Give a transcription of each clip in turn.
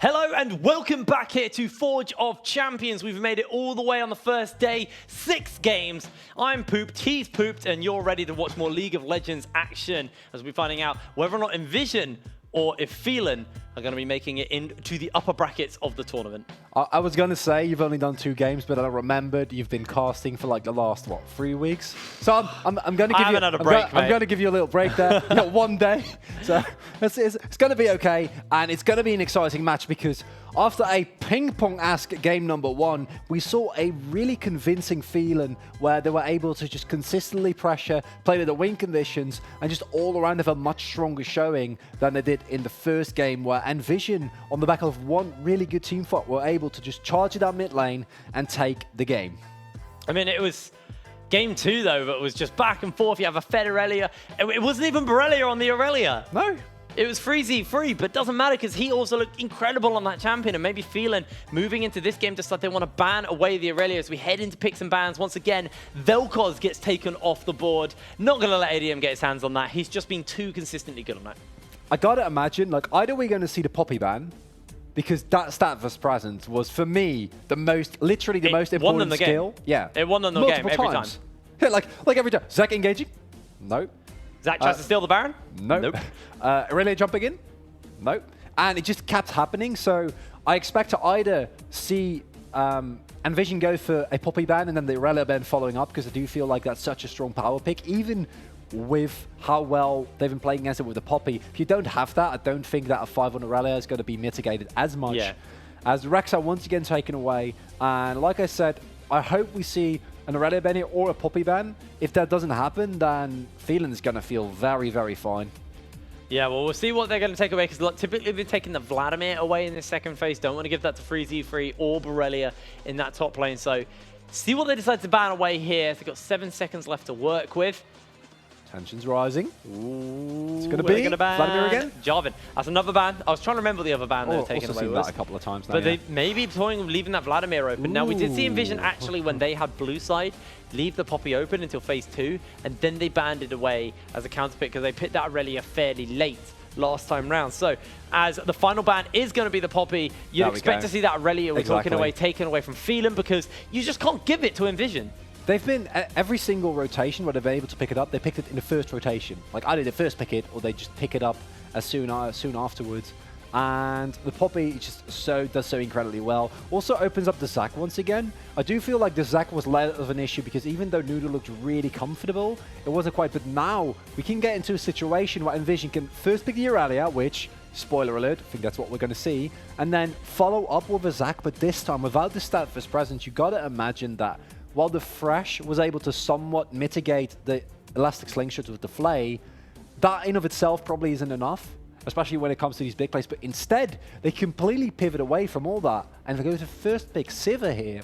Hello and welcome back here to Forge of Champions. We've made it all the way on the first day, 6 games. I'm pooped, he's pooped, and you're ready to watch more League of Legends action as we're finding out whether or not NVision or if Phelan are going to be making it into the upper brackets of the tournament. I was going to say you've only done 2 games, but I remembered you've been casting for like the last, 3 weeks? So I'm going to give you I'm going to give you a little break there. You got 1 day. So it's going to be okay, and it's going to be an exciting match because after a ping-pong-esque game number 1, we saw a really convincing Phelan where they were able to just consistently pressure, play with the win conditions, and just all around have a much stronger showing than they did in the first game where NVision, on the back of one really good team fight, were able to just charge it down mid lane and take the game. I mean, it was game 2 though, but it was just back and forth. You have a Fed Aurelia. It wasn't even Borrelia on the Aurelia. No. It was 3z3, but doesn't matter because he also looked incredible on that champion. And maybe Phelan moving into this game just like they want to ban away the Aurelia as we head into picks and bans. Once again, Vel'Koz gets taken off the board. Not going to let ADM get his hands on that. He's just been too consistently good on that. I gotta imagine, like, either we're going to see the Poppy ban, because that stat versus presence was, for me, literally the most important skill. Yeah. It won them the game every time. Yeah, like every time. Zach engaging? Nope. Zach tries to steal the Baron? Nope. Aurelia jumping in? Nope. And it just kept happening, so I expect to either see NVision go for a Poppy ban and then the Aurelia ban following up, because I do feel like that's such a strong power pick, even with how well they've been playing against it with the Poppy. If you don't have that, I don't think that a 5 on Aurelia is going to be mitigated as much. Yeah. As Rex are once again taken away. And like I said, I hope we see an Aurelia ban or a Poppy ban. If that doesn't happen, then Phelan's going to feel very, very fine. Yeah, well, we'll see what they're going to take away, because typically they're taking the Vladimir away in this second phase. Don't want to give that to 3z3 or Borrelia in that top lane. So see what they decide to ban away here. They've got 7 seconds left to work with. Tension's rising. Ooh, it's going to be Vladimir again? Jarvan. That's another ban. I was trying to remember the other ban they were taking away. I've seen that a couple of times now. But they may be toying with leaving that Vladimir open. Ooh. Now, we did see NVision actually, when they had blue side, leave the Poppy open until phase 2, and then they banned it away as a counter pick because they picked that Aurelia fairly late last time round. So as the final ban is going to be the Poppy, you'd expect to see that Aurelia taken away from Phelan, because you just can't give it to NVision. They've been, every single rotation where they've been able to pick it up, they picked it in the first rotation. Like, either they first pick it, or they just pick it up as soon afterwards. And the Poppy just does so incredibly well. Also opens up the Zac once again. I do feel like the Zac was less of an issue, because even though Noodle looked really comfortable, it wasn't quite. But now we can get into a situation where NVision can first pick the Aurelia, which, spoiler alert, I think that's what we're going to see, and then follow up with a Zac, but this time without the stat first presence. You got to imagine that while the Thresh was able to somewhat mitigate the Elastic Slingshot with the Flay, that in of itself probably isn't enough, especially when it comes to these big plays. But instead, they completely pivot away from all that, and they go to first pick Sivir here.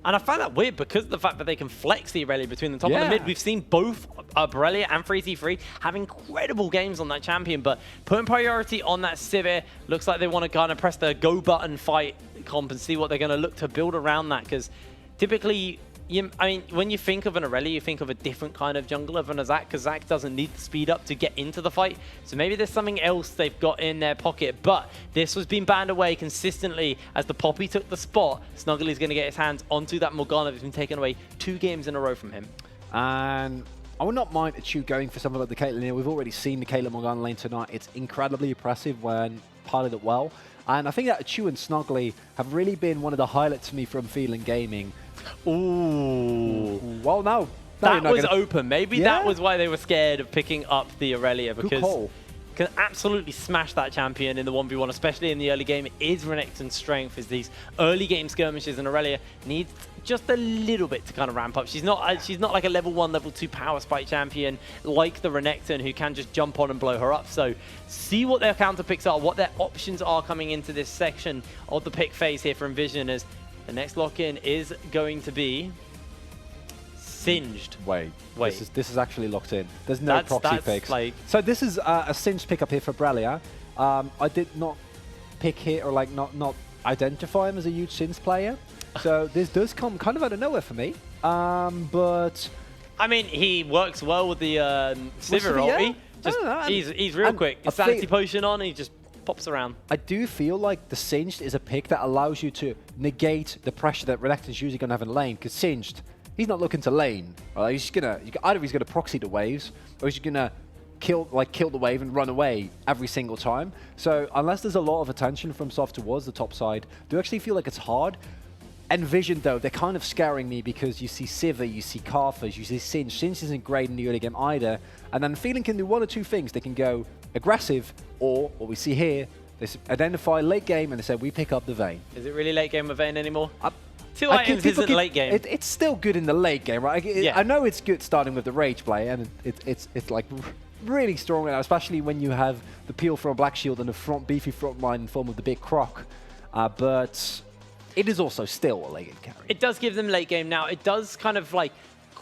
And I find that weird because of the fact that they can flex the Aurelia between the top and the mid. We've seen both Borrelia and 3z3 have incredible games on that champion, but putting priority on that Sivir, looks like they want to kind of press the go button fight comp and see what they're going to look to build around that, because typically, I mean, when you think of an Aurelia, you think of a different kind of jungler than a Zac, because Zac doesn't need to speed up to get into the fight. So maybe there's something else they've got in their pocket. But this was being banned away consistently as the Poppy took the spot. Snuggly's going to get his hands onto that Morgana that's been taken away 2 games in a row from him. And I would not mind a Chu going for something like the Caitlyn here. We've already seen the Caitlyn Morgana lane tonight. It's incredibly impressive when piloted well. And I think that Chu and Snuggly have really been one of the highlights for me from Phelan Gaming. Ooh. Well, no. That was open. Maybe that was why they were scared of picking up the Aurelia, because can absolutely smash that champion in the 1v1, especially in the early game. It is Renekton's strength, is these early game skirmishes, and Aurelia needs just a little bit to kind of ramp up. She's not like a level 1, level 2 power spike champion like the Renekton, who can just jump on and blow her up. So see what their counter picks are, what their options are coming into this section of the pick phase here for NVision, as the next lock-in is going to be Singed. Wait. This is actually locked in. There's no proxy picks. So this is a Singed pickup here for Borrelia. I did not pick here, or like not identify him as a huge Singed player. So this does come kind of out of nowhere for me. But I mean, he works well with the Sivir ult. He's real quick. Sanity potion on, he just pops around. I do feel like the Singed is a pick that allows you to negate the pressure that Renekton's usually going to have in lane, because Singed, he's not looking to lane. Right? He's gonna either he's going to proxy the waves, or he's going to kill the wave and run away every single time. So unless there's a lot of attention from soft towards the top side, do you actually feel like it's hard? NVision, though, they're kind of scaring me because you see Sivir, you see Karthus, you see Singed. Singed isn't great in the early game either. And then Phelan can do one or two things. They can go aggressive, or what we see here, they identify late game and they say, we pick up the Vayne. Is it really late game with Vayne anymore? Two items isn't late game. It's still good in the late game, right? I know it's good starting with the Rage play, and it's like really strong now, especially when you have the peel from a Black Shield and the beefy front line in form of the big Croc. But it is also still a late game carry. It does give them late game now. It does kind of like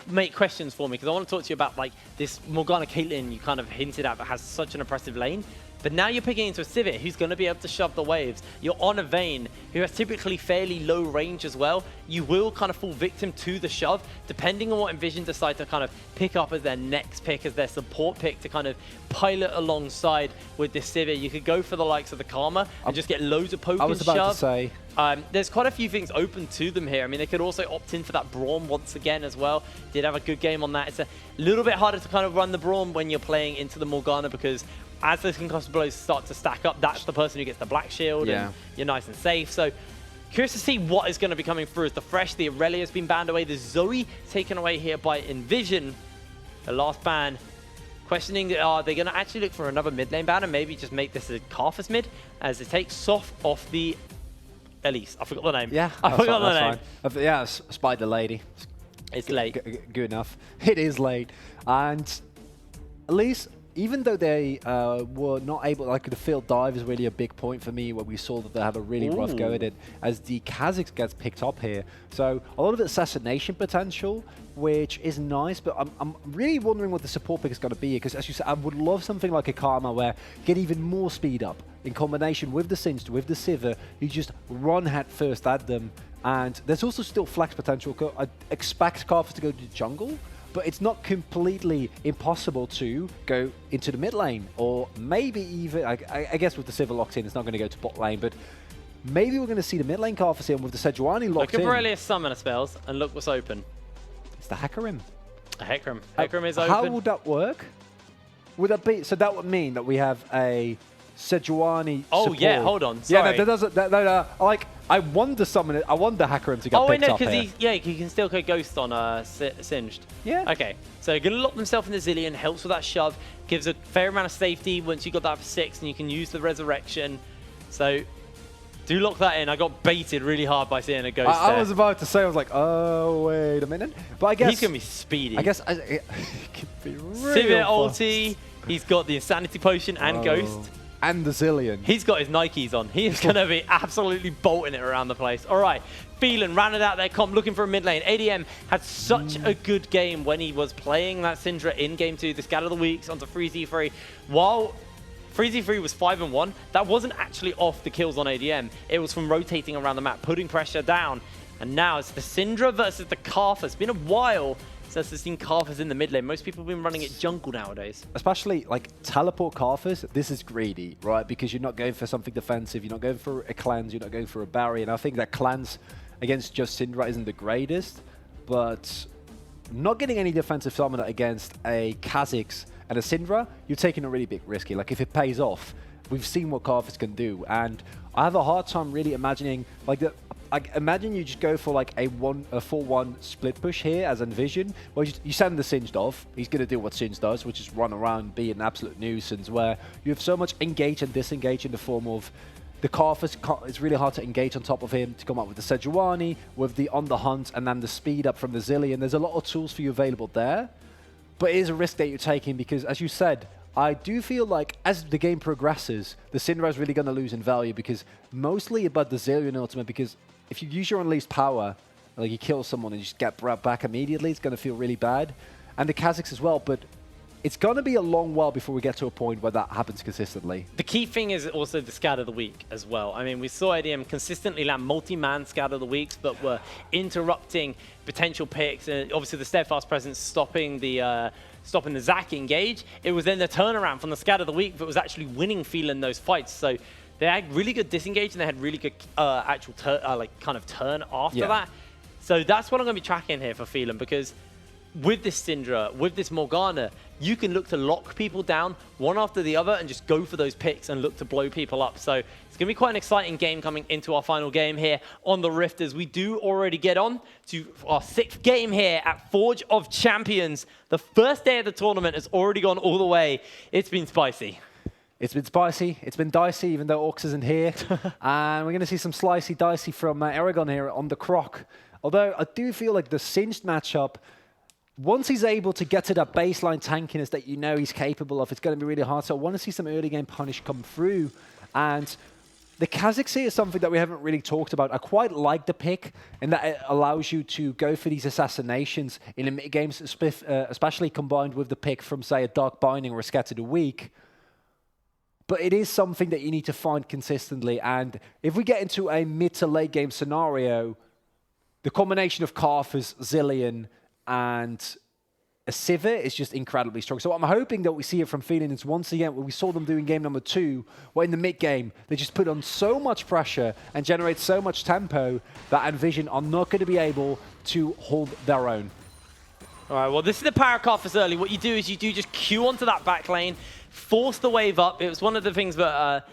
make questions for me, because I want to talk to you about like this Morgana Caitlyn you kind of hinted at that has such an impressive lane. But now you're picking into a Sivir who's going to be able to shove the waves. You're on a Vayne who has typically fairly low range as well. You will kind of fall victim to the shove, depending on what NVision decide to kind of pick up as their next pick, as their support pick to kind of pilot alongside with this Sivir. You could go for the likes of the Karma and just get loads of poke and shove. I was about to say. There's quite a few things open to them here. I mean, they could also opt in for that Braum once again as well. Did have a good game on that. It's a little bit harder to kind of run the Braum when you're playing into the Morgana, because as those concussive blows start to stack up, that's the person who gets the Black Shield, and you're nice and safe. So curious to see what is going to be coming through as the Thresh, the Aurelia has been banned away, the Zoe taken away here by NVision, the last ban. Questioning, are they going to actually look for another mid lane ban and maybe just make this a Karthus mid, as it takes Soft off the Elise. I forgot the name. Yeah, I forgot the name. Fine. Yeah, spied the lady. It's late. Good enough. It is late. And Elise, even though they were not able, like the field dive is really a big point for me, where we saw that they have a really rough go at it, as the Kha'Zix gets picked up here. So a lot of assassination potential, which is nice, but I'm really wondering what the support pick is going to be, because as you said, I would love something like a Karma where get even more speed up in combination with the Singed, with the Sivir. You just run head first at them, and there's also still flex potential. I expect Karthus to go to the jungle, but it's not completely impossible to go into the mid lane, or maybe even, I guess with the Sivir locked in, it's not going to go to bot lane, but maybe we're going to see the mid lane Karthus in with the Sejuani locked in. Look at Borrelia summoner spells, and look what's open. It's the Hecarim. A Hecarim. Hecarim is open. How would that work? Would that be, so that would mean that we have a Sejuani support. Yeah, hold on. Sorry. Yeah, that doesn't, like, I want the summon it. I want the Hecarim to get picked up. Oh, wait, no, because he can still go Ghost on Singed. Yeah. Okay, so going to lock themselves in the Zillion, helps with that shove, gives a fair amount of safety once you got that for 6, and you can use the Resurrection. So do lock that in. I got baited really hard by seeing a Ghost I was about to say, I was like, oh, wait a minute. But I guess he's going to be speedy. I guess it could be really Sivir ulti, he's got the Insanity Potion and Ghost. And the Zillion. He's got his Nikes on. He is going to be absolutely bolting it around the place. All right, Phelan rounded out their comp, looking for a mid lane. ADM had such a good game when he was playing that Syndra in Game 2, the Scatter of the Weeks onto 3z3. While 3z3 was 5-1, that wasn't actually off the kills on ADM. It was from rotating around the map, putting pressure down. And now it's the Syndra versus the Karthus. It's been a while since we've seen Karthus in the mid lane. Most people have been running it jungle nowadays. Especially like teleport Karthus, this is greedy, right? Because you're not going for something defensive, you're not going for a cleanse, you're not going for a barrier. And I think that cleanse against just Syndra isn't the greatest, but not getting any defensive summoner against a Kha'Zix and a Syndra, you're taking a really big risk here. Like if it pays off, we've seen what Karthus can do, and I have a hard time really imagining like the. Imagine you just go for like a 4-1 split push here as NVision, where you send the Singed off. He's going to do what Singed does, which is run around, be an absolute nuisance, where you have so much engage and disengage in the form of the Karthus. It's really hard to engage on top of him, to come up with the Sejuani, with the on the hunt, and then the speed up from the Zillion. There's a lot of tools for you available there, but it is a risk that you're taking because, as you said, I do feel like as the game progresses, the Syndra is really going to lose in value, because mostly about the Zillion ultimate, because if you use your unleashed power, like you kill someone and you just get brought back immediately, it's going to feel really bad. And the Kha'Zix as well, but it's going to be a long while before we get to a point where that happens consistently. The key thing is also the Scatter of the Week as well. I mean, we saw ADM consistently land multi-man Scatter of the Weeks, but were interrupting potential picks. And obviously the Steadfast Presence stopping the stopping the Zac engage. It was then the turnaround from the scat of the week that was actually winning Phelan those fights. So they had really good disengage and they had really good actual kind of turn after that. So that's what I'm going to be tracking here for Phelan, because with this Syndra, with this Morgana, you can look to lock people down one after the other and just go for those picks and look to blow people up. So it's going to be quite an exciting game coming into our final game here on the Rift, as we do already get on to our 6th game here at Forge of Champions. The first day of the tournament has already gone all the way. It's been spicy. It's been spicy. It's been dicey, even though Orcs isn't here. And we're going to see some slicey dicey from Aragon here on the Croc. Although I do feel like the Singed matchup, once he's able to get to that baseline tankiness that you know he's capable of, it's going to be really hard. So I want to see some early game punish come through. And the Kazakhs here is something that we haven't really talked about. I quite like the pick, and that it allows you to go for these assassinations in the mid-games, especially combined with the pick from, say, a Dark Binding or a Scatter the Weak. But it is something that you need to find consistently. And if we get into a mid to late game scenario, the combination of Karthus, Zilean, and a Sivir is just incredibly strong. So what I'm hoping that we see it from Phelan is, once again, what we saw them do in game number 2, where in the mid-game, they just put on so much pressure and generate so much tempo that NVision are not going to be able to hold their own. All right, well, this is the power of Karthus early. What you do is you do just queue onto that back lane, force the wave up. It was one of the things that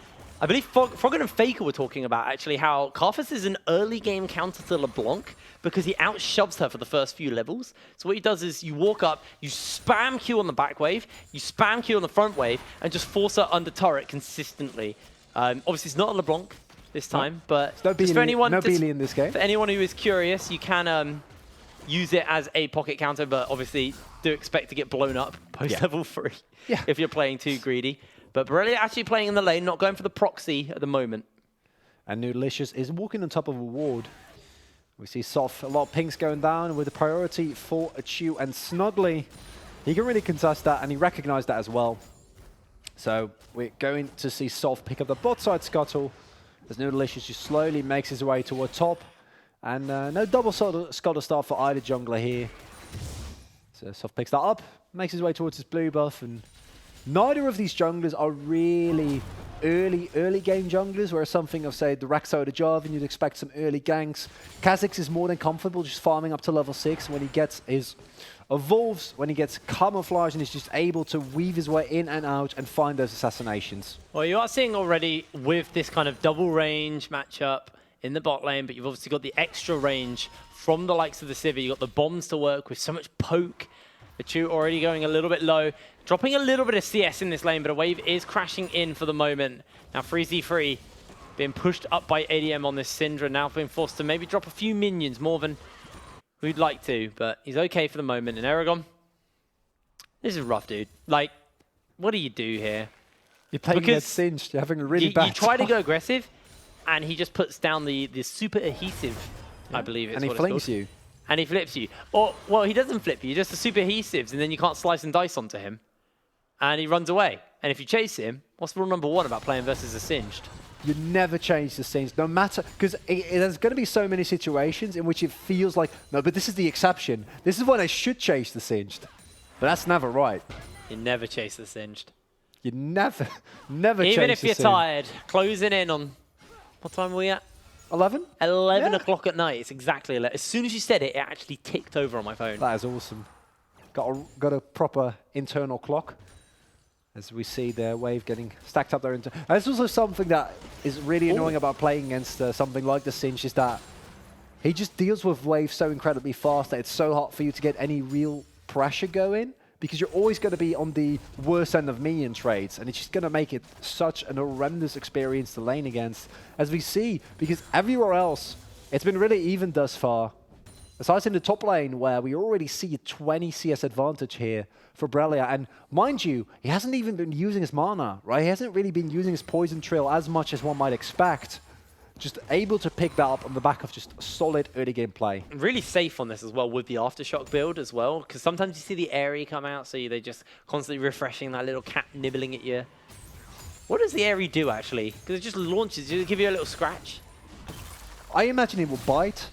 I believe Froggen and Faker were talking about, actually, how Karthus is an early game counter to LeBlanc because he outshoves her for the first few levels. So what he does is you walk up, you spam Q on the back wave, you spam Q on the front wave, and just force her under turret consistently. Obviously, it's not a LeBlanc this time, but just for anyone, in this game. For anyone who is curious, you can use it as a pocket counter, but obviously do expect to get blown up post level 3 if you're playing too greedy. But Borrelia actually playing in the lane, not going for the proxy at the moment. And Nudalicious is walking on top of a ward. We see Soft, a lot of pings going down with a priority for Achu and Snuggly. He can really contest that, and he recognized that as well. So we're going to see Soft pick up the bot side scuttle as Nudalicious just slowly makes his way toward top. And no double scuttle start for either jungler here. So Soft picks that up, makes his way towards his blue buff, and neither of these junglers are really early game junglers, whereas something of, say, the Rek'Sai or the Jarvan, you'd expect some early ganks. Kha'Zix is more than comfortable just farming up to level 6 when he gets his evolves, when he gets camouflage and is just able to weave his way in and out and find those assassinations. Well, you are seeing already with this kind of double range matchup in the bot lane, but you've obviously got the extra range from the likes of the Sivir. You've got the bombs to work with, so much poke. The Chu already going a little bit low, dropping a little bit of CS in this lane, but a wave is crashing in for the moment. Now FreeZ3 being pushed up by ADM on this Syndra, now being forced to maybe drop a few minions more than we'd like to, but he's okay for the moment. And Aragon, this is rough, dude. Like, what do you do here? You're playing against Singed, you're having a really bad You try to go aggressive, and he just puts down the super adhesive, I believe it's and he flings you. And he flips you. Or, well, he doesn't flip you, just the super adhesives, and then you can't slice and dice onto him. And he runs away. And if you chase him, what's rule number 1 about playing versus a Singed? You never change the Singed, no matter, because there's going to be so many situations in which it feels like, no, but this is the exception. This is when I should chase the Singed. But that's never right. You never chase the Singed. You never chase the Singed. Even if you're tired, closing in on, what time are we at? 11? 11 o'clock at night. It's exactly 11. As soon as you said it, it actually ticked over on my phone. That is awesome. Got a proper internal clock. As we see the wave getting stacked up there. There's also something that is really annoying about playing against something like the Singed, is that he just deals with waves so incredibly fast that it's so hard for you to get any real pressure going, because you're always going to be on the worst end of minion trades, and it's just going to make it such an horrendous experience to lane against, as we see, because everywhere else, it's been really even thus far. Besides in the top lane, where we already see a 20 CS advantage here for Borrelia, and mind you, he hasn't even been using his mana, right? He hasn't really been using his Poison Trail as much as one might expect. Just able to pick that up on the back of just solid early game play. Really safe on this as well with the Aftershock build as well, because sometimes you see the Aerie come out, so they just constantly refreshing that little cat nibbling at you. What does the Aerie do actually? Because it just launches, does it give you a little scratch? I imagine it will bite.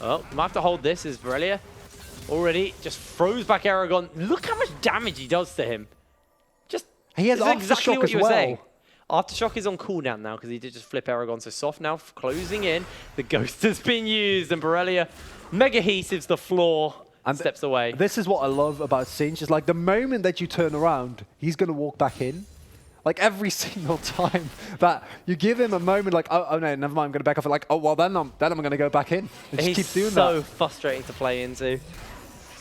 Oh, might have to hold this as Borrelia already just throws back Aragon. Look how much damage he does to him. Just he has exactly Aftershock what as you were well. saying. Aftershock is on cooldown now because he did just flip Aragon. So Soft now closing in. The Ghost has been used, and Borrelia mega adhesives the floor and steps away. This is what I love about Singe, is like the moment that you turn around, he's going to walk back in. Like every single time that you give him a moment, like, oh no, never mind, I'm going to back off. Like, oh, well, then I'm going to go back in. And just keep doing that. So frustrating to play into.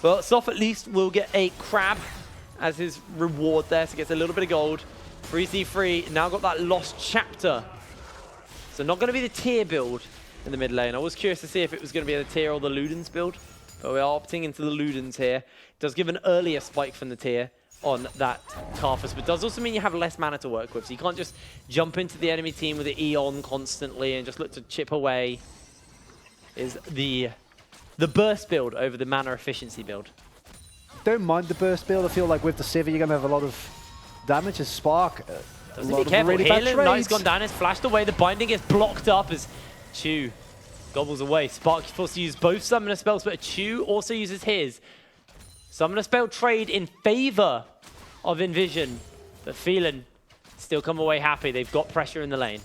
Well, Soft at least will get a crab as his reward there, so gets a little bit of gold. 3C3 now got that lost chapter. So not going to be the tier build in the mid lane. I was curious to see if it was going to be the tier or the Ludens build, but we are opting into the Ludens here. It does give an earlier spike from the tier on that Karthus, but does also mean you have less mana to work with. So you can't just jump into the enemy team with the Eon constantly and just look to chip away. Is the burst build over the mana efficiency build. Don't mind the burst build. I feel like with the Sivir, you're going to have a lot of damage as Spark. Doesn't be careful. Really Phelan, Knight's gone down, it's flashed away. The binding gets blocked up as Chew gobbles away. Spark is forced to use both summoner spells, but Chew also uses his. Summoner spell trade in favor of NVision, but Phelan still come away happy. They've got pressure in the lane.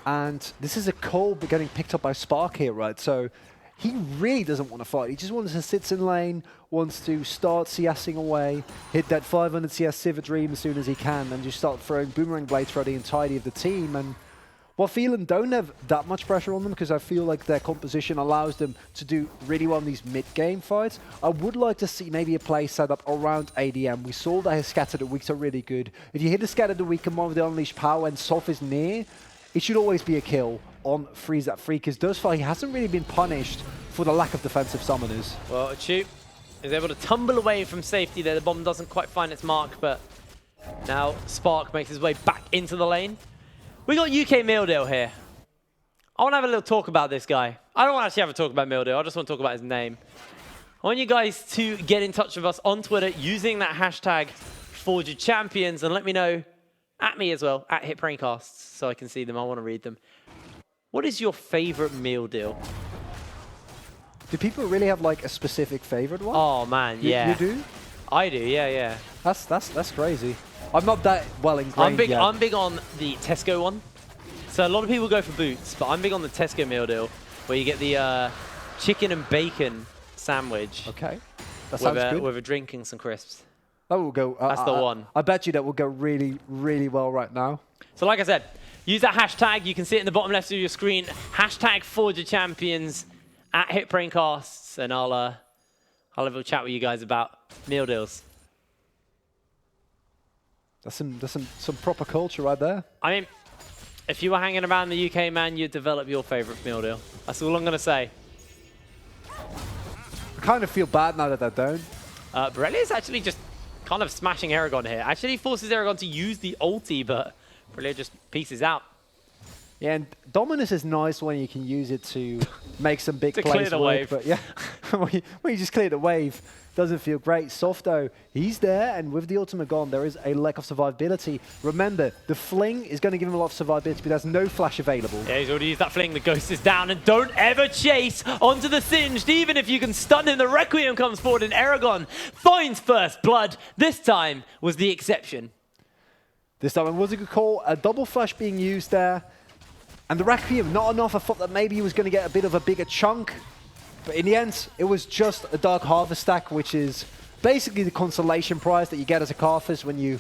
And this is a call getting picked up by Spark here, right? So he really doesn't want to fight. He just wants to sit in lane, wants to start CSing away, hit that 500 CS Sivir Dream as soon as he can, and just start throwing Boomerang Blades for the entirety of the team. And while Phelan don't have that much pressure on them, because I feel like their composition allows them to do really well in these mid-game fights, I would like to see maybe a play set up around ADM. We saw that his Scattered Weeks are really good. If you hit a Scattered Week combined with the Unleashed Power and Soft is near, it should always be a kill on Freeze That Free, because thus far he hasn't really been punished for the lack of defensive summoners. Well, Chew is able to tumble away from safety there. The bomb doesn't quite find its mark, but now Spark makes his way back into the lane. We got UK Mildale here. I want to have a little talk about this guy. I don't want to actually have a talk about Mildale. I just want to talk about his name. I want you guys to get in touch with us on Twitter using that hashtag #ForgeChampions and let me know, at me as well, at HitBraincasts, so I can see them. I want to read them. What is your favorite meal deal? Do people really have like a specific favorite one? Oh man, yeah. You do? I do, yeah. That's crazy. I'm not that well ingrained yet. I'm big on the Tesco one. So a lot of people go for Boots, but I'm big on the Tesco meal deal, where you get the chicken and bacon sandwich. Okay, that sounds good. With a drink and some crisps. That will go. That's the one. I bet you that will go really, really well right now. So like I said, use that hashtag. You can see it in the bottom left of your screen. Hashtag #ForgeChampions at HitBraincasts, and I'll have a chat with you guys about meal deals. That's some proper culture right there. I mean, if you were hanging around the UK, man, you'd develop your favorite meal deal. That's all I'm going to say. I kind of feel bad now that I don't. Borrelia is actually just kind of smashing Aragon here. Actually forces Aragon to use the ulti, but Borrelia just pieces out. Yeah, and Dominus is nice when you can use it to make some big plays clear the wave. But yeah, when you just clear the wave, doesn't feel great. Softo, he's there, and with the ultimate gone, there is a lack of survivability. Remember, the fling is going to give him a lot of survivability, but there's no flash available. Yeah, he's already used that fling. The Ghost is down, and don't ever chase onto the Singed. Even if you can stun him, the Requiem comes forward, and Aragon finds first blood. This time was the exception. This time it was a good call. A double flash being used there. And the Requiem, not enough. I thought that maybe he was going to get a bit of a bigger chunk. But in the end, it was just a Dark Harvest stack, which is basically the consolation prize that you get as a Karthus when you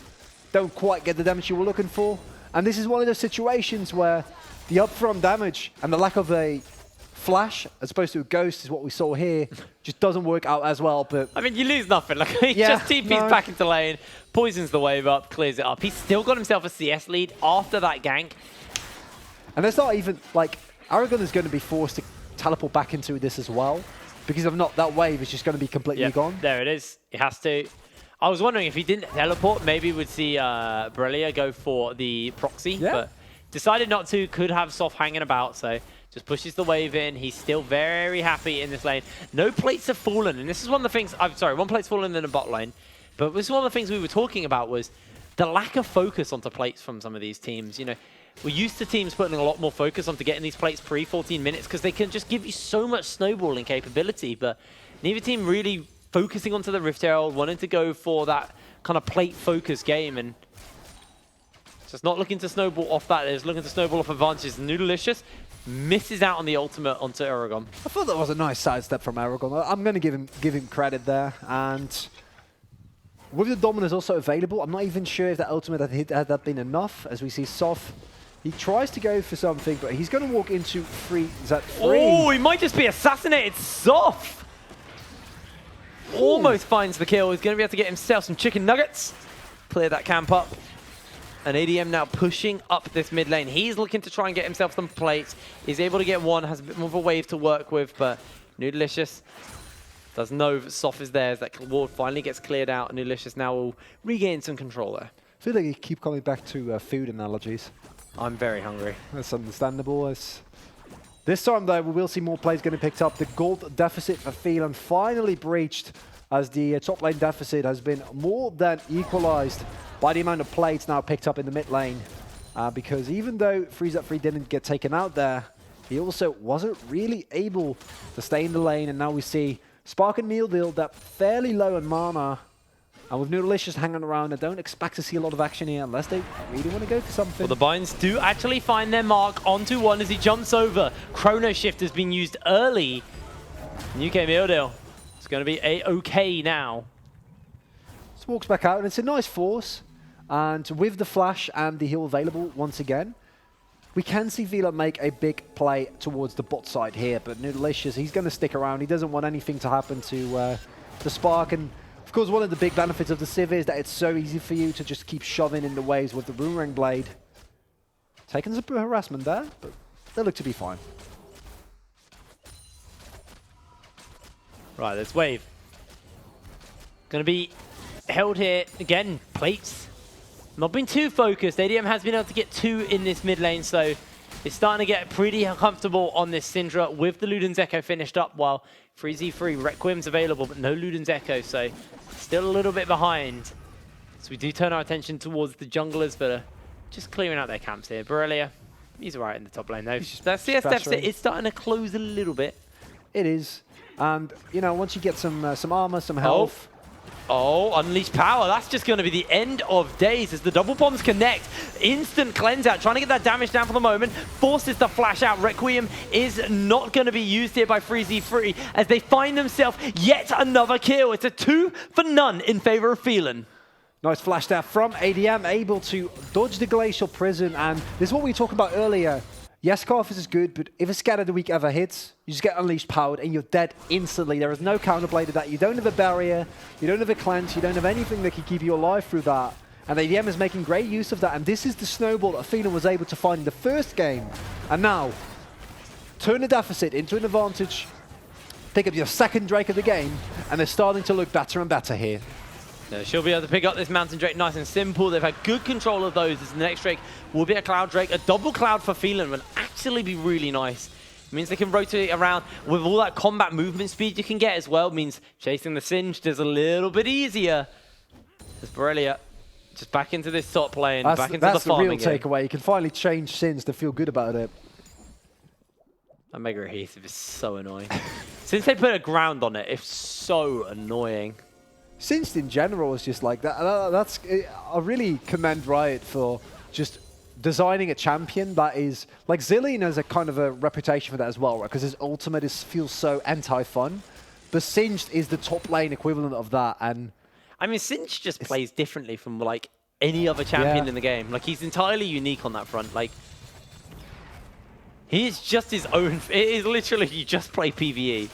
don't quite get the damage you were looking for. And this is one of those situations where the upfront damage and the lack of a flash, as opposed to a Ghost, is what we saw here, just doesn't work out as well. But I mean, you lose nothing. Like, he just TP's back into lane, poisons the wave up, clears it up. He's still got himself a CS lead after that gank. And there's not even, like, Aragon is going to be forced to teleport back into this as well, because if not, that wave is just going to be completely gone. There it is. He has to. I was wondering if he didn't teleport, maybe we'd see Borrelia go for the proxy, but decided not to. Could have Soft hanging about, so just pushes the wave in. He's still very happy in this lane. No plates have fallen, and this is one of the things. I'm sorry, one plate's fallen in the bot lane, but this is one of the things we were talking about was the lack of focus onto plates from some of these teams. You know, we're used to teams putting a lot more focus onto getting these plates pre-14 minutes because they can just give you so much snowballing capability, but neither team really focusing onto the Rift Herald, wanting to go for that kind of plate-focused game, and just not looking to snowball off that. It's looking to snowball off advantages. Noodalicious misses out on the ultimate onto Aragon. I thought that was a nice sidestep from Aragon. I'm going to give him credit there. And with the Dominus also available, I'm not even sure if that ultimate had that been enough. As we see Soft, he tries to go for something, but he's going to walk into Z3. Oh, he might just be assassinated. Soft almost finds the kill. He's going to be able to get himself some chicken nuggets. Clear that camp up. And ADM now pushing up this mid lane. He's looking to try and get himself some plates. He's able to get one, has a bit more of a wave to work with, but Noodalicious does know that Soft is there as that ward finally gets cleared out, and Noodalicious now will regain some control there. I feel like you keep coming back to food analogies. I'm very hungry. That's understandable. This time, though, we will see more plays getting picked up. The gold deficit for Phelan finally breached, as the top lane deficit has been more than equalized by the amount of plates now picked up in the mid lane. Because even though FreeZ3 didn't get taken out there, he also wasn't really able to stay in the lane. And now we see Spark and Meal that fairly low on mana. And with Noodalicious hanging around, I don't expect to see a lot of action here unless they really want to go for something. Well, the Binds do actually find their mark onto one as he jumps over. Chrono Shift has been used early. UK Mealdale. It's going to be A-OK now. Just walks back out, and it's a nice force. And with the flash and the heal available once again, we can see Phelan make a big play towards the bot side here. But Noodalicious, he's going to stick around. He doesn't want anything to happen to the Spark. And of course, one of the big benefits of the Civ is that it's so easy for you to just keep shoving in the waves with the Boomerang Blade. Taking some harassment there, but they look to be fine. Right, this wave. Going to be held here. Again, plates. Not been too focused. ADM has been able to get 2 in this mid lane, so it's starting to get pretty comfortable on this Syndra with the Luden's Echo finished up, while FreeZ3 Requiem's available, but no Luden's Echo, so still a little bit behind. So we do turn our attention towards the junglers that are just clearing out their camps here. Borrelia, he's right in the top lane though. That CS deficit is starting to close a little bit. It is. And, you know, once you get some armor, some health... Oh, Unleash Power. That's just going to be the end of days as the double bombs connect. Instant cleanse out, trying to get that damage down for the moment. Forces the flash out. Requiem is not going to be used here by FreeZ3 as they find themselves yet another kill. It's a 2 for none in favor of Phelan. Nice flash there from ADM, able to dodge the Glacial Prison. And this is what we talked about earlier. Yes, Scarface is good, but if a Scatter the Weak ever hits, you just get Unleashed Powered and you're dead instantly. There is no counterplay to that. You don't have a barrier, you don't have a cleanse, you don't have anything that can keep you alive through that. And ADM is making great use of that, and this is the snowball that Phelan was able to find in the first game. And now, turn the deficit into an advantage, pick up your second Drake of the game, and they're starting to look better and better here. No, she'll be able to pick up this Mountain Drake nice and simple. They've had good control of those as the next Drake will be a Cloud Drake. A double Cloud for Phelan would actually be really nice. It means they can rotate around with all that combat movement speed you can get as well. It means chasing the Singed is a little bit easier. As Borrelia just back into this top lane, back into the farming. That's the real takeaway. You can finally change Sins to feel good about it. That Mega Adhesive is so annoying. Since they put a ground on it, it's so annoying. Singed in general is just like that. I really commend Riot for just designing a champion that is like Zillion has a kind of a reputation for that as well, right? Because his ultimate feels so anti-fun, but Singed is the top lane equivalent of that. And I mean, Singed just plays differently from like any other champion in the game. Like he's entirely unique on that front. Like he is just his own. It is literally you just play PvE.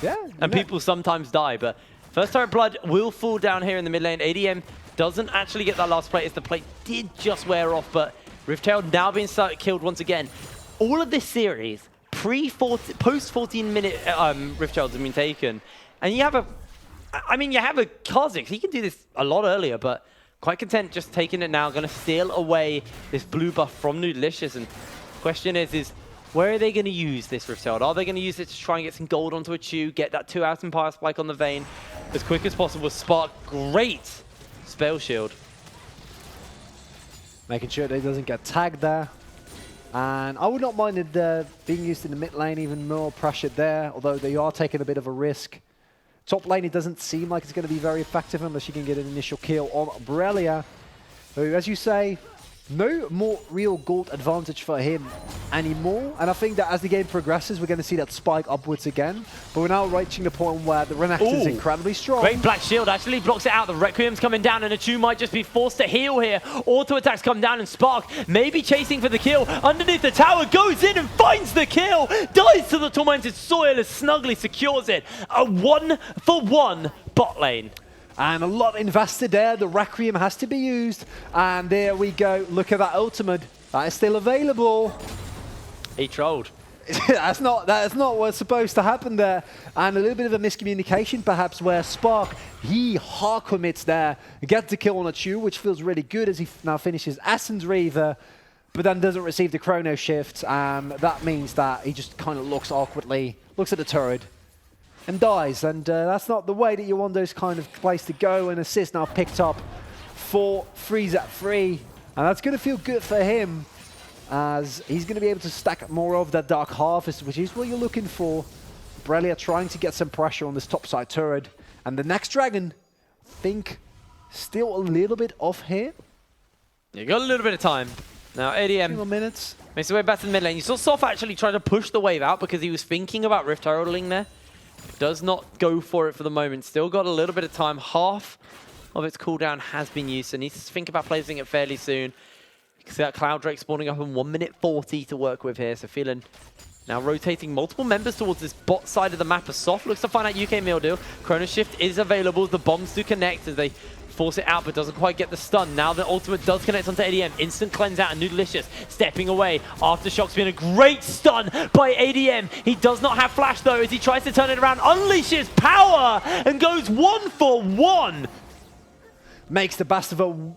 Yeah, and people sometimes die, but. First Turret Blood will fall down here in the mid lane. ADM doesn't actually get that last plate as the plate did just wear off, but Rift Herald now being killed once again. All of this series, post 14-minute Rift Heralds have been taken. And you have a Kha'Zix. He can do this a lot earlier, but quite content just taking it now. Going to steal away this blue buff from Noodalicious. And the question is where are they going to use this Rift Herald? Are they going to use it to try and get some gold onto a Chew, get that 2-out Empire Spike on the Vayne as quick as possible? Spark, great spell shield. Making sure that he doesn't get tagged there. And I would not mind it being used in the mid lane, even more pressure there, although they are taking a bit of a risk Top lane, it doesn't seem like it's going to be very effective unless you can get an initial kill on Borrelia, who, as you say, no more real gold advantage for him anymore. And I think that as the game progresses, we're going to see that spike upwards again. But we're now reaching the point where the Renekton is incredibly strong. Great Black Shield actually blocks it out. The Requiem's coming down, and Achu might just be forced to heal here. Auto attacks come down, and Spark maybe chasing for the kill. Underneath the tower, goes in and finds the kill. Dies to the Tormented Soil as Snuggly secures it. A 1-for-1 bot lane. And a lot invested there. The Requiem has to be used. And there we go. Look at that ultimate. That is still available. He trolled. That's not what's supposed to happen there. And a little bit of a miscommunication perhaps where Spark, he hard commits there. Gets the kill on Achu, which feels really good as he now finishes Essence Reaver, but then doesn't receive the Chrono Shift. That means that he just kind of looks awkwardly, looks at the turret, and dies. And that's not the way that you want those kind of place to go. An assist now picked up for Freeze@3. And that's going to feel good for him, as he's going to be able to stack more of that Dark Harvest, which is what you're looking for. Borrelia trying to get some pressure on this topside turret. And the next dragon, I think, still a little bit off here. You got a little bit of time. Now, ADM. 2 more minutes. Makes his way back to the mid lane. You saw Soft actually try to push the wave out because he was thinking about Rift Heralding there. Does not go for it for the moment. Still got a little bit of time. Half of its cooldown has been used, so needs to think about placing it fairly soon. You can see that Cloud Drake spawning up in 1 minute 40 to work with here. So Phelan now rotating multiple members towards this bot side of the map. As Soft looks to find out UK meal deal. Chrono Shift is available. The bombs do connect as they force it out, but doesn't quite get the stun. Now the ultimate does connect onto ADM. Instant cleanse out, and Noodalicious stepping away. Aftershock's been a great stun by ADM. He does not have flash though as he tries to turn it around. Unleashes power and goes 1-for-1. Makes the best of a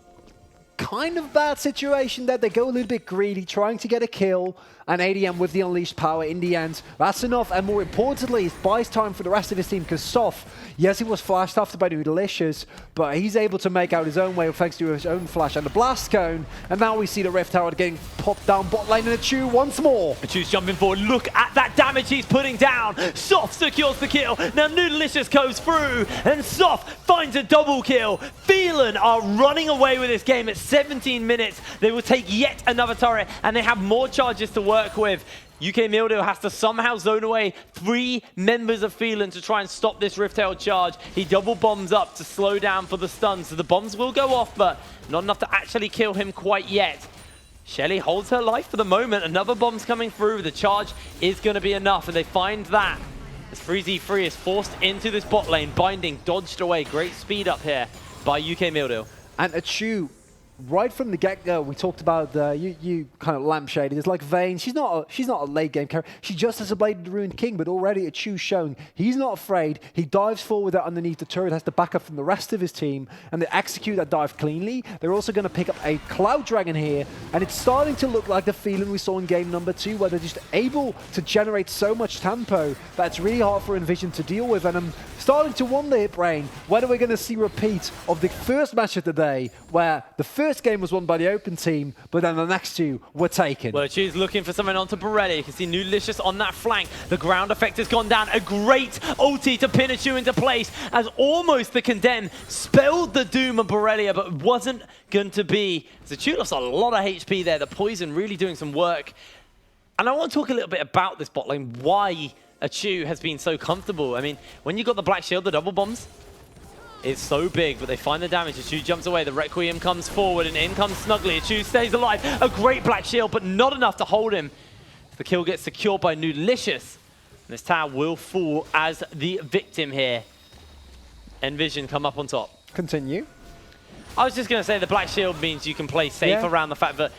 kind of bad situation that they go a little bit greedy, trying to get a kill, and ADM with the unleashed power in the end. That's enough, and more importantly, it buys time for the rest of his team, because Soft, yes, he was flashed after by Noodalicious, but he's able to make out his own way thanks to his own flash and the Blast Cone, and now we see the Rift Tower getting popped down bot lane, and Achu once more. Achu's jumping forward. Look at that damage he's putting down. Soft secures the kill. Now Noodalicious goes through, and Soft finds a double kill. Phelan are running away with this game at 17 minutes. They will take yet another turret, and they have more charges to work with. UK Mildew has to somehow zone away 3 members of Phelan to try and stop this Rift Herald charge. He double bombs up to slow down for the stun, so the bombs will go off, but not enough to actually kill him quite yet. Shelly holds her life for the moment. Another bomb's coming through. The charge is going to be enough, and they find that as Freezy3 is forced into this bot lane. Binding dodged away. Great speed up here by UK Mildew. And Achu, right from the get-go, we talked about you kind of lampshaded. It's like Vayne. She's not a late game character. She just has a Blade of the Ruined King, but already Achu's showing he's not afraid. He dives forward out underneath the turret, has the backup from the rest of his team, and they execute that dive cleanly. They're also going to pick up a Cloud Dragon here, and it's starting to look like the feeling we saw in game number 2, where they're just able to generate so much tempo that it's really hard for NVision to deal with. And I'm starting to wonder here, Brain, whether we're going to see a repeat of the first match of the day, where the first game was won by the open team, but then the next 2 were taken. Well, she's looking for something onto Borrelia. You can see Noodalicious on that flank. The ground effect has gone down. A great ulti to pin Achu into place, as almost the Condemn spelled the doom of Borrelia, but wasn't going to be. So Achu lost a lot of HP there. The poison really doing some work. And I want to talk a little bit about this bot lane, why Achu has been so comfortable. I mean, when you got the Black Shield, the double bombs, it's so big, but they find the damage. Achu jumps away. The Requiem comes forward, and in comes Snuggly. Achu stays alive. A great Black Shield, but not enough to hold him. The kill gets secured by Noodalicious. And this tower will fall as the victim here. NVision come up on top. Continue. I was just going to say the Black Shield means you can play safe around the fact that...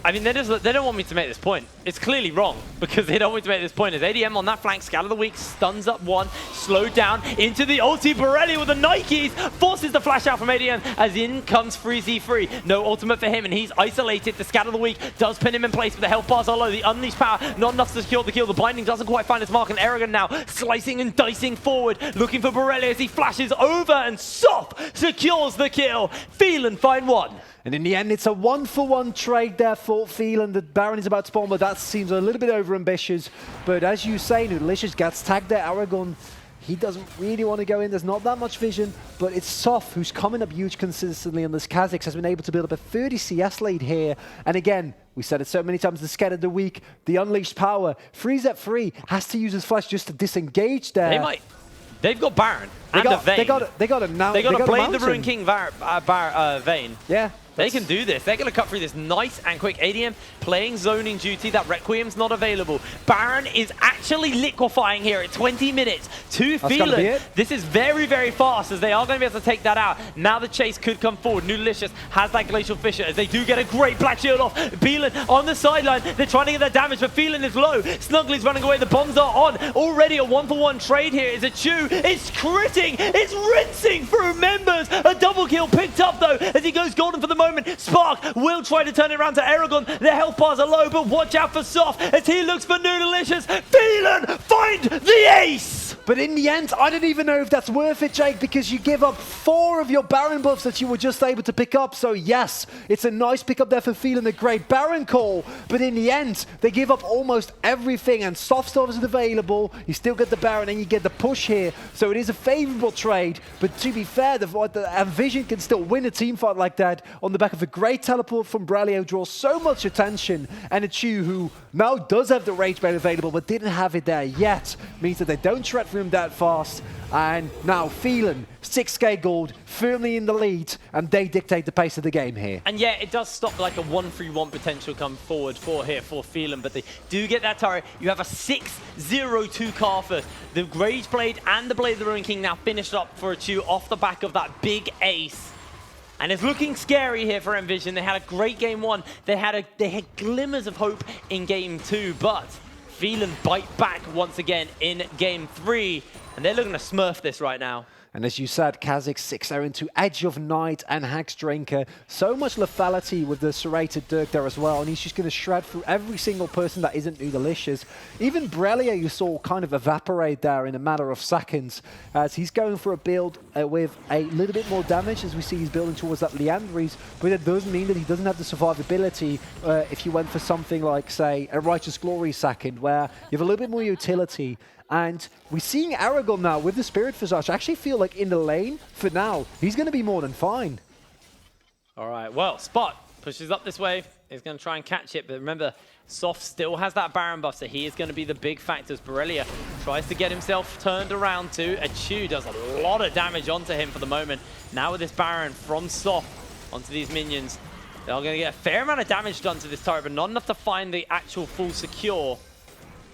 I mean, they don't want me to make this point. It's clearly wrong, because they don't want me to make this point. As ADM on that flank, Scatter the Weak, stuns up one, slowed down into the ulti. Borrelia with the Nikes, forces the flash out from ADM, as in comes Freezy3. No ultimate for him, and he's isolated. The Scatter the Weak does pin him in place, but the health bars are low. The Unleashed power, not enough to secure the kill. The Binding doesn't quite find its mark, and Aragon now slicing and dicing forward, looking for Borrelia as he flashes over, and Soft secures the kill. Phelan find 1. And in the end, it's a 1-for-1 trade there for Phelan. The Baron is about to spawn, but that seems a little bit overambitious. But as you say, Noodalicious gets tagged there. Aragon, He doesn't really want to go in. There's not that much vision, but it's Soft who's coming up huge consistently, and this Kha'Zix has been able to build up a 30 CS lead here. And again, we said it so many times, the Sked of the week, the unleashed power. Freeze@3 has to use his flash just to disengage there. They've got Baron and a Vayne. They got to Blade the Ruin King Vayne. Yeah. They can do this. They're going to cut through this nice and quick. ADM playing zoning duty. That Requiem's not available. Baron is actually liquefying here at 20 minutes to Phelan. This is very, very fast, as they are going to be able to take that out. Now the chase could come forward. Newdelicious has that Glacial Fissure, as they do get a great Black Shield off. Phelan on the sideline. They're trying to get that damage, but Phelan is low. Snuggly's running away. The bombs are on. Already a 1-for-1 trade here. Is a Chew. It's critting. It's rinsing through members. A double kill picked up, though, as he goes golden for the moment. Spark will try to turn it around to Aragon. Their health bars are low, but watch out for Soft as he looks for Newdelicious. Phelan, find the ace! But in the end, I don't even know if that's worth it, Jake, because you give up 4 of your Baron buffs that you were just able to pick up. So yes, it's a nice pickup there for Phelan, a great Baron call. But in the end, they give up almost everything, and Soft stuff isn't available. You still get the Baron, and you get the push here. So it is a favorable trade. But to be fair, the NVision can still win a team fight like that on the back of a great teleport from Brelio, draws so much attention, and a Chew who now does have the Rage Blade available but didn't have it there yet, means that they don't shred through him that fast. And now Phelan, 6k gold, firmly in the lead, and they dictate the pace of the game here. And yeah, it does stop like a 1-3-1 potential come forward for Phelan, but they do get that turret. You have a 6-0-2 Carthus. The Rage Blade and the Blade of the Ruin King now finished up for a Chew off the back of that big ace. And it's looking scary here for NVision. They had a great game 1. They had glimmers of hope in game 2, but Phelan bite back once again in game 3. And they're looking to smurf this right now. And as you said, Kha'Zix 6-0 into Edge of Night and Hax Drinker. So much lethality with the Serrated Dirk there as well. And he's just going to shred through every single person that isn't Newdelicious. Even Brelio you saw kind of evaporate there in a matter of seconds, as he's going for a build with a little bit more damage, as we see he's building towards that Leandries. But it doesn't mean that he doesn't have the survivability if you went for something like, say, a Righteous Glory second, where you have a little bit more utility. And we're seeing Aragon now with the Spirit Visage. I actually feel like in the lane, for now, he's going to be more than fine. All right, well, Spot pushes up this wave. He's going to try and catch it, but remember, Soft still has that Baron buff, so he is going to be the big factor as Borrelia tries to get himself turned around to. A Chew does a lot of damage onto him for the moment. Now with this Baron from Soft onto these minions, they're going to get a fair amount of damage done to this turret, but not enough to find the actual full secure.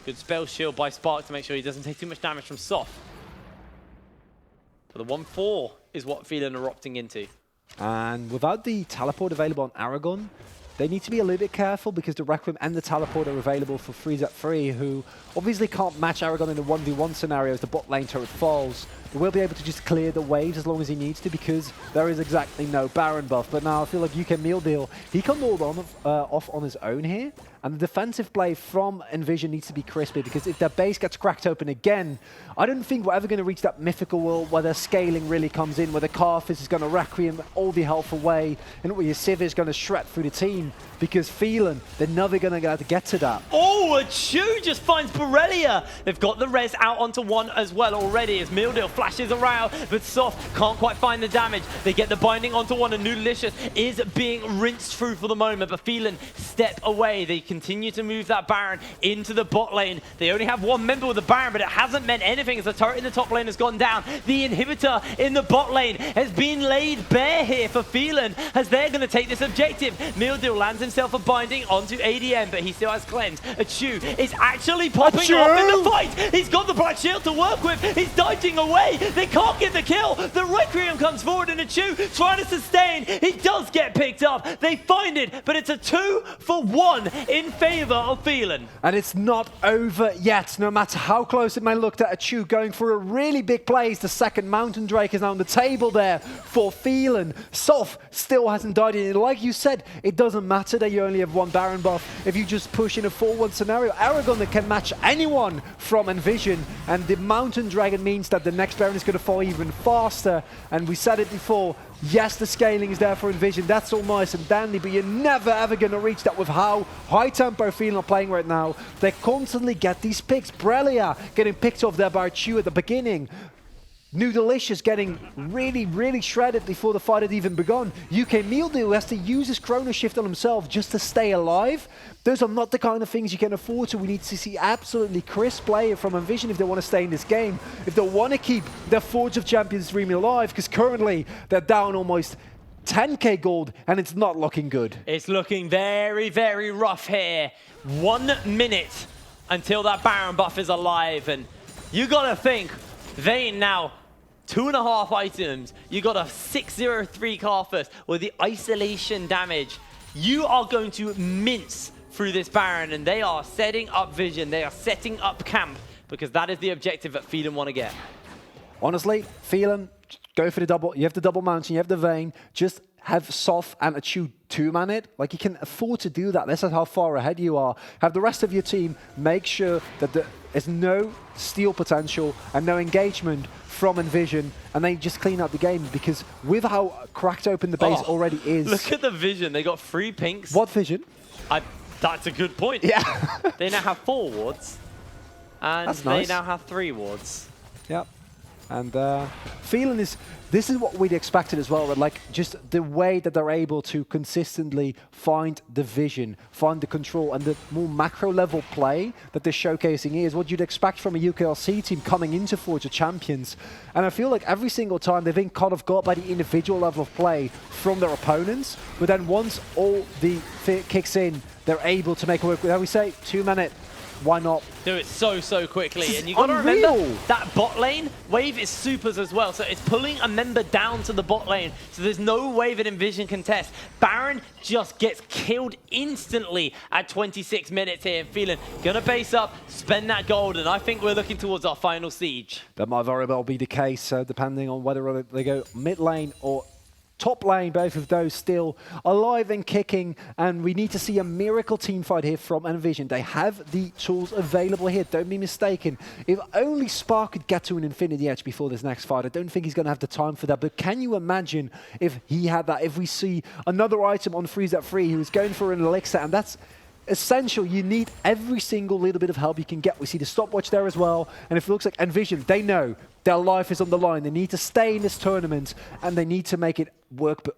Good spell shield by Spark to make sure he doesn't take too much damage from Soft. But the 1-4 is what Phelan are opting into. And without the teleport available on Aragon, they need to be a little bit careful, because the Requiem and the teleport are available for Freeze@3, who obviously can't match Aragon in a 1v1 scenario as the bot lane turret falls. He will be able to just clear the waves as long as he needs to, because there is exactly no Baron buff. But now I feel like UK Meal he can hold on off on his own here. And the defensive play from NVision needs to be crispy, because if their base gets cracked open again, I don't think we're ever going to reach that mythical world where their scaling really comes in, where the Carthus is going to Requiem all the health away, and where your Civ is going to shred through the team, because Phelan, they're never going to be able to get to that. Oh, a Chew just finds Borrelia. They've got the res out onto one as well already, as Mealdale flashes around, but Soft can't quite find the damage. They get the binding onto one, and Newdelicious is being rinsed through for the moment, but Phelan step away. They continue to move that Baron into the bot lane. They only have one member with the Baron, but it hasn't meant anything as the turret in the top lane has gone down. The inhibitor in the bot lane has been laid bare here for Phelan, as they're going to take this objective. Mealdale lands himself a binding onto ADM, but he still has cleanse. A Chew is actually popping off in the fight. He's got the Black Shield to work with. He's dodging away. They can't get the kill. The Requiem comes forward, and a Chew trying to sustain. He does get picked up. They find it, but it's a 2-for-1 in favor of Phelan. And it's not over yet, no matter how close it may look at a Chew going for a really big play. The second Mountain Drake is now on the table there for Phelan. Soft still hasn't died in it. Like you said, it doesn't matter that you only have one Baron buff. If you just push in a 4-1 scenario, Aragon that can match anyone from NVision, and the Mountain Dragon means that the next Baron is going to fall even faster. And we said it before, Yes, the scaling is there for NVision. That's all nice and dandy, but you're never ever going to reach that with how high tempo Phelan are playing right now. They constantly get these picks. Brelia getting picked off there by Chu at the beginning. New Delicious getting really, really shredded before the fight had even begun. UK Mealdeal has to use his Chrono Shift on himself just to stay alive. Those are not the kind of things you can afford to. We need to see absolutely crisp play from NVision if they want to stay in this game. If they want to keep their Forge of Champions dream alive, because currently they're down almost 10k gold and it's not looking good. It's looking very, very rough here. 1 minute until that Baron buff is alive, and you gotta think, they now 2.5 items, you got a 603 Carthus with the isolation damage. You are going to mince through this Baron, and they are setting up vision, they are setting up camp, because that is the objective that Phelan want to get. Honestly, Phelan, go for the double. You have the double mountain, you have the Vayne, just have Soft and a Chu 2-man it. Like, you can afford to do that. This is how far ahead you are. Have the rest of your team make sure that there's no steal potential and no engagement from NVision, and they just clean up the game, because with how cracked open the base already is. Look at the vision. They got 3 pinks. What vision? That's a good point. Yeah. They now have 4 wards, and that's nice. they now have 3 wards. Yep. And Phelan this is what we'd expected as well, but like just the way that they're able to consistently find the vision, find the control, and the more macro level play that they're showcasing is what you'd expect from a UKLC team coming into Forge of Champions. And I feel like every single time they've been kind of got by the individual level of play from their opponents, but then once all the fit kicks in, they're able to make it work. How we say, 2-minute. Why not? Do it so quickly. And you got to remember that bot lane wave is supers as well. So it's pulling a member down to the bot lane. So there's no way that NVision can test. Baron just gets killed instantly at 26 minutes here. Phelan gonna base up, spend that gold, and I think we're looking towards our final siege. That might very well be the case, depending on whether they go mid lane or top lane. Both of those still alive and kicking, and we need to see a miracle team fight here from NVision. They have the tools available here, don't be mistaken. If only Spark could get to an Infinity Edge before this next fight. I don't think he's going to have the time for that, but can you imagine if he had that, if we see another item on Freeze at Free, he was going for an Elixir, and that's essential. You need every single little bit of help you can get. We see the stopwatch there as well, and if it looks like NVision, they know their life is on the line. They need to stay in this tournament, and they need to make it work, but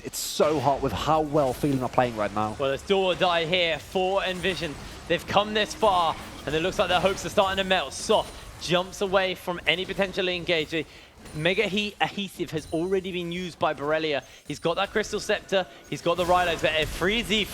it's so hard with how well Phelan are playing right now. Well, it's do or die here for NVision. They've come this far, and it looks like their hopes are starting to melt. Soft jumps away from any potential engage. Mega Heat Adhesive has already been used by Borrelia. He's got that Crystal Scepter, he's got the Rhinos, but Freezy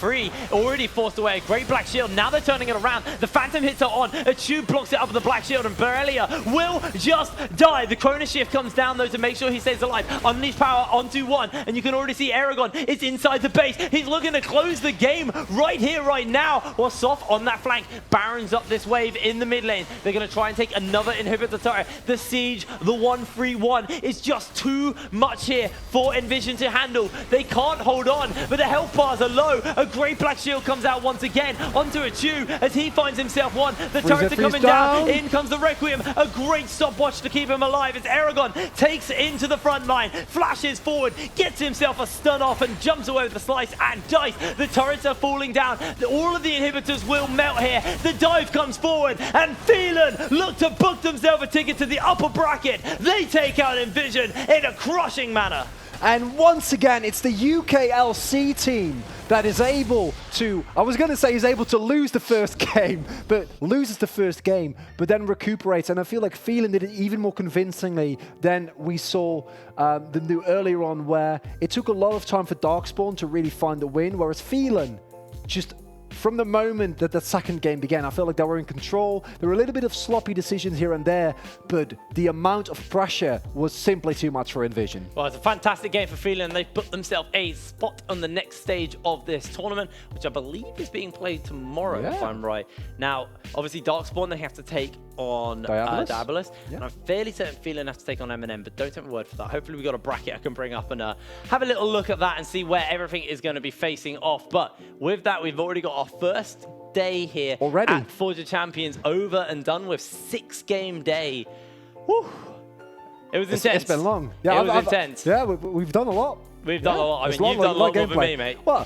already forced away a great Black Shield. Now they're turning it around. The Phantom hits are on. A Tube blocks it up with the Black Shield, and Borrelia will just die. The Chrono Shift comes down, though, to make sure he stays alive. Unleash power onto 1, and you can already see Aragon is inside the base. He's looking to close the game right here, right now. While Soft on that flank barons up this wave in the mid lane. They're going to try and take another inhibitor turret. The Siege, the 1-3-1 is just too much here for NVision to handle. They can't hold on, but the health bars are low. A great Black Shield comes out once again onto a Chu as he finds himself one. The turrets are coming down. In comes the Requiem. A great stopwatch to keep him alive as Aragon takes into the front line, flashes forward, gets himself a stun off, and jumps away with the slice and dice. The turrets are falling down. All of the inhibitors will melt here. The dive comes forward, and Phelan look to book themselves a ticket to the upper bracket. They take out NVision in a crushing manner. And once again, it's the UKLC team that is able to, I was going to say is able to lose the first game, but loses the first game, but then recuperates. And I feel like Phelan did it even more convincingly than we saw the new earlier on, where it took a lot of time for Darkspawn to really find the win, whereas Phelan just from the moment that the second game began, I felt like they were in control. There were a little bit of sloppy decisions here and there, but the amount of pressure was simply too much for NVision. Well, it's a fantastic game for Phelan. They've put themselves a spot on the next stage of this tournament, which I believe is being played tomorrow, if I'm right. Now, obviously, Darkspawn, they have to take on Diabolus. Yeah. And I'm fairly certain Phelan has to take on M&M, but don't take my word for that. Hopefully, we've got a bracket I can bring up and have a little look at that and see where everything is going to be facing off. But with that, we've already got our first day here at Forge of Champions over and done with. 6-game day. Woo. It was intense. It's been long. Yeah, it was intense. Yeah, we've done a lot. We've done a lot. I mean, you've done a lot more than me, mate. Well,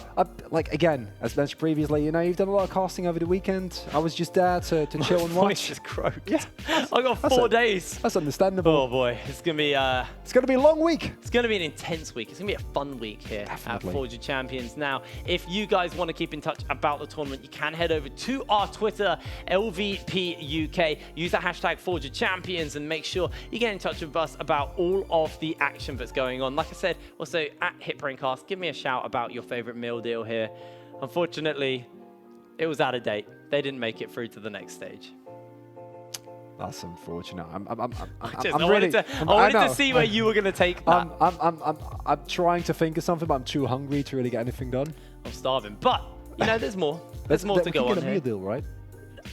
again, as mentioned previously, you've done a lot of casting over the weekend. I was just there to chill and watch. My voice is croaked. Yeah, I got 4 days. That's understandable. Oh boy, it's gonna be. It's gonna be a long week. It's gonna be an intense week. It's gonna be a fun week here at Forge of Champions. Now, if you guys want to keep in touch about the tournament, you can head over to our Twitter, LVPUK. Use the hashtag Forge of Champions and make sure you get in touch with us about all of the action that's going on. Like I said, also at HitBrainCast. Give me a shout about your favorite meal deal here. Unfortunately, it was out of date. They didn't make it through to the next stage. That's unfortunate. I wanted to see where you were going to take that. I'm trying to think of something, but I'm too hungry to really get anything done. I'm starving. But, there's more. There's more to go on here. Meal deal, right?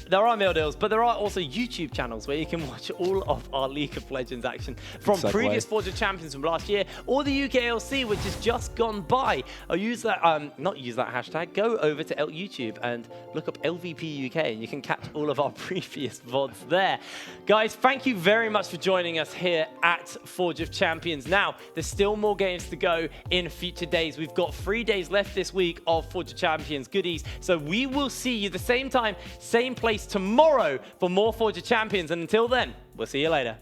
There are meal deals, but there are also YouTube channels where you can watch all of our League of Legends action from previous Forge of Champions from last year, or the UKLC, which has just gone by. I'll use that, not use that hashtag, go over to YouTube and look up LVPUK, and you can catch all of our previous VODs there. Guys, thank you very much for joining us here at Forge of Champions. Now, there's still more games to go in future days. We've got 3 days left this week of Forge of Champions goodies, so we will see you the same time, same place tomorrow for more Forge of Champions. And until then, we'll see you later.